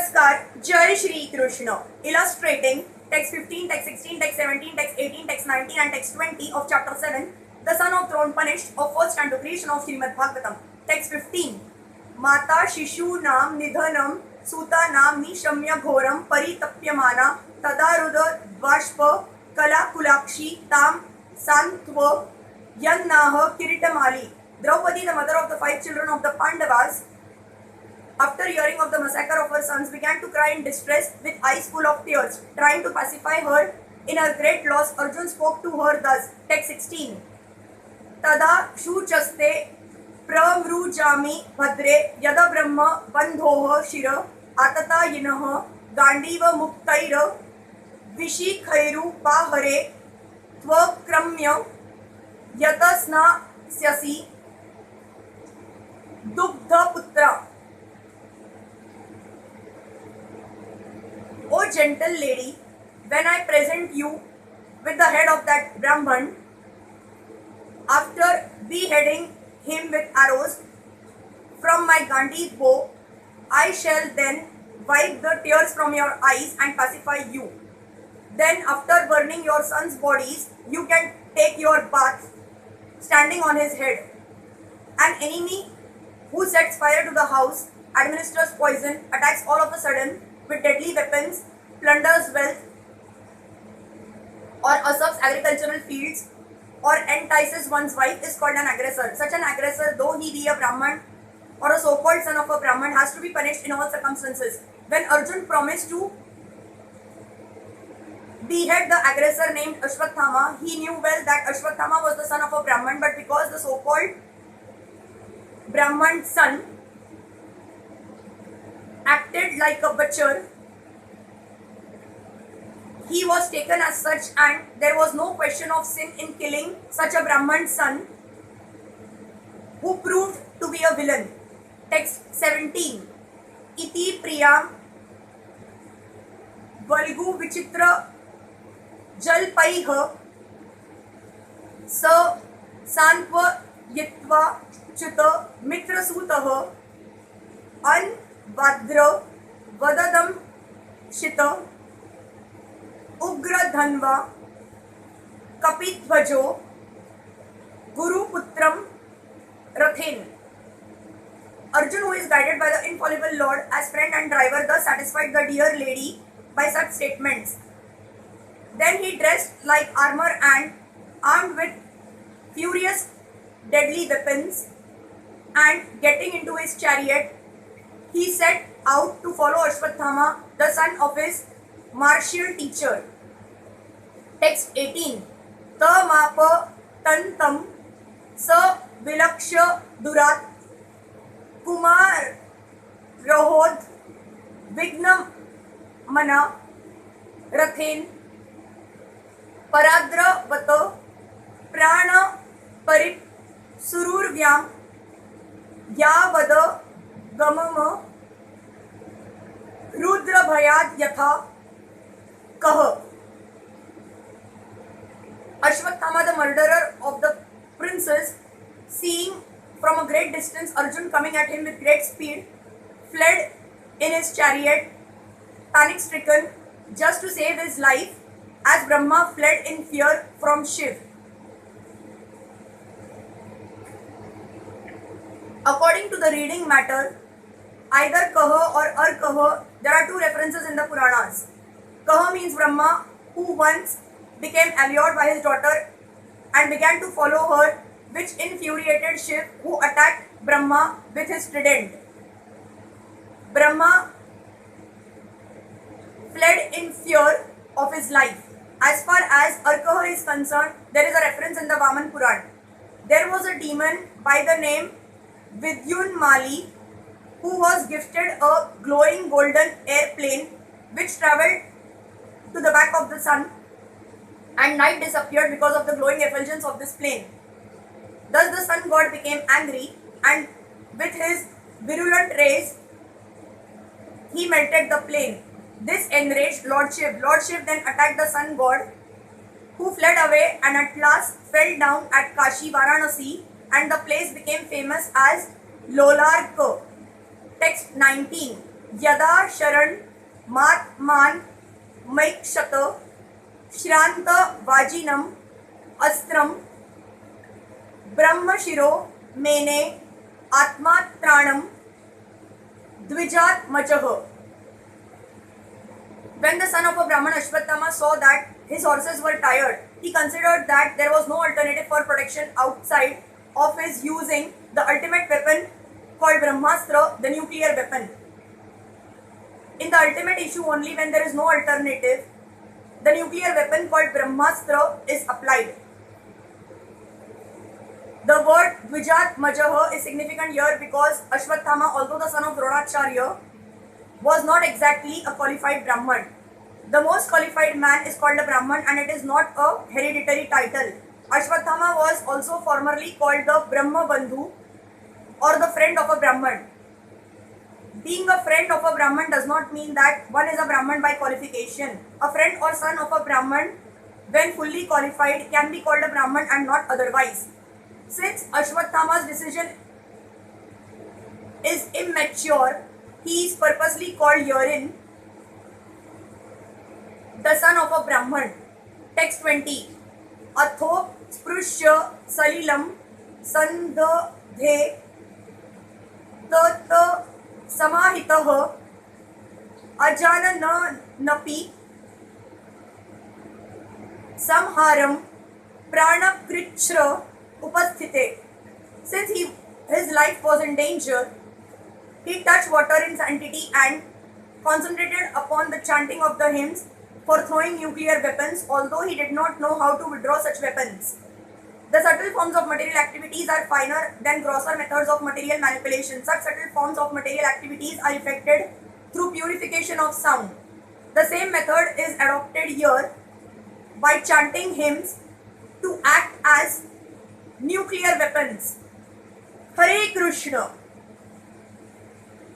नमस्कार, जय Shri Krishna. Illustrating text 15, text 16, text 17, text 18, text 19 and text 20 of chapter 7, the son of throne punished of first canto creation of Srimad Bhagavatam. Text 15. Mata Shishunam Nidhanam Sutanam Nishamya Ghoram Paritapyamana Tadarudha Dvashpa Kalakulakshi Tam Santva Yannaha Kiritamali. Draupadi, the mother of the 5 children of the Pandavas, after hearing of the massacre of her sons, began to cry in distress with eyes full of tears. Trying to pacify her in her great loss, Arjun spoke to her thus. Text 16. Tada shuchaste pramrujami bhadre yada brahma bandhoha shira atata yinaha gandiva muktaira vishikhairu pahare tvakramya yatasna syasi dugdha putra. O gentle lady, when I present you with the head of that Brahman, after beheading him with arrows from my Gandhi bow, I shall then wipe the tears from your eyes and pacify you. Then after burning your sons' bodies, you can take your bath standing on his head. An enemy who sets fire to the house, administers poison, attacks all of a sudden with deadly weapons, plunders wealth, or usurps agricultural fields, or entices one's wife is called an aggressor. Such an aggressor, though he be a Brahman or a so-called son of a Brahman, has to be punished in all circumstances. When Arjun promised to behead the aggressor named Ashwathama, he knew well that Ashwathama was the son of a Brahman, but because the so-called Brahman's son acted like a butcher, he was taken as such, and there was no question of sin in killing such a Brahman's son who proved to be a villain. Text 17. Iti priyam valgu vichitra jalpaiha sa santva yitva chuta mitrasutaha an vadra vadadam shita Ugra Dhanva Kapitvajo Guru Putram Rathen. Arjun, who is guided by the infallible Lord as friend and driver, thus satisfied the dear lady by such statements. Then he dressed like armor and, armed with furious deadly weapons, and getting into his chariot, he set out to follow Ashwathama, the son of his martial teacher. Text 18. Ta mapa tantam sa vilaksha durat kumar rahod vignam mana rathen paradra vata prana parit sururvyam yavada gamama rudra bhayad yatha kah. Ashwathama, the murderer of the princes, seeing from a great distance Arjun coming at him with great speed, fled in his chariot, panic-stricken, just to save his life, as Brahma fled in fear from Shiv. According to the reading matter, either Kaha or Arkaha, there are 2 references in the Puranas. Kaha means Brahma, who once became allured by his daughter and began to follow her, which infuriated Shiv, who attacked Brahma with his trident. Brahma fled in fear of his life. As far as Arkaha is concerned, there is a reference in the Vaman Puran. There was a demon by the name Vidyunmali who was gifted a glowing golden airplane which travelled to the back of the sun, and night disappeared because of the glowing effulgence of this plane. Thus the sun god became angry, and with his virulent rays he melted the plane. This enraged Lord Shiv. Lord Shiv then attacked the sun god, who fled away and at last fell down at Kashi, Varanasi, and the place became famous as Lolarka. Text 19. यदा शरण मात्मान मैक्षत श्रांत वाजिनम अस्त्रम ब्रह्मशिरो मेने आत्मात्राणम द्विजात्मजः. When the son of a Brahman Ashwatthama saw that his horses were tired, he considered that there was no alternative for protection outside of his using the ultimate weapon called Brahmastra, the nuclear weapon. In the ultimate issue, only when there is no alternative, the nuclear weapon called Brahmastra is applied. The word Dvijatmajah is significant here because Ashwatthama, although the son of Dronacharya, was not exactly a qualified Brahman. The most qualified man is called a Brahman and it is not a hereditary title. Ashwatthama was also formerly called the Brahma Bandhu or the friend of a Brahman. Being a friend of a Brahman does not mean that one is a Brahman by qualification. A friend or son of a Brahman, when fully qualified, can be called a Brahman and not otherwise. Since Ashwatthama's decision is immature, he is purposely called herein the son of a Brahman. Text 20. Atho sprushya salilam sandhe tat samahitah ajananapi samharam pranakritra upasthite. Since his life was in danger, he touched water in sanctity and concentrated upon the chanting of the hymns for throwing nuclear weapons, although he did not know how to withdraw such weapons. The subtle forms of material activities are finer than grosser methods of material manipulation. Such subtle forms of material activities are effected through purification of sound. The same method is adopted here by chanting hymns to act as nuclear weapons. Hare Krishna.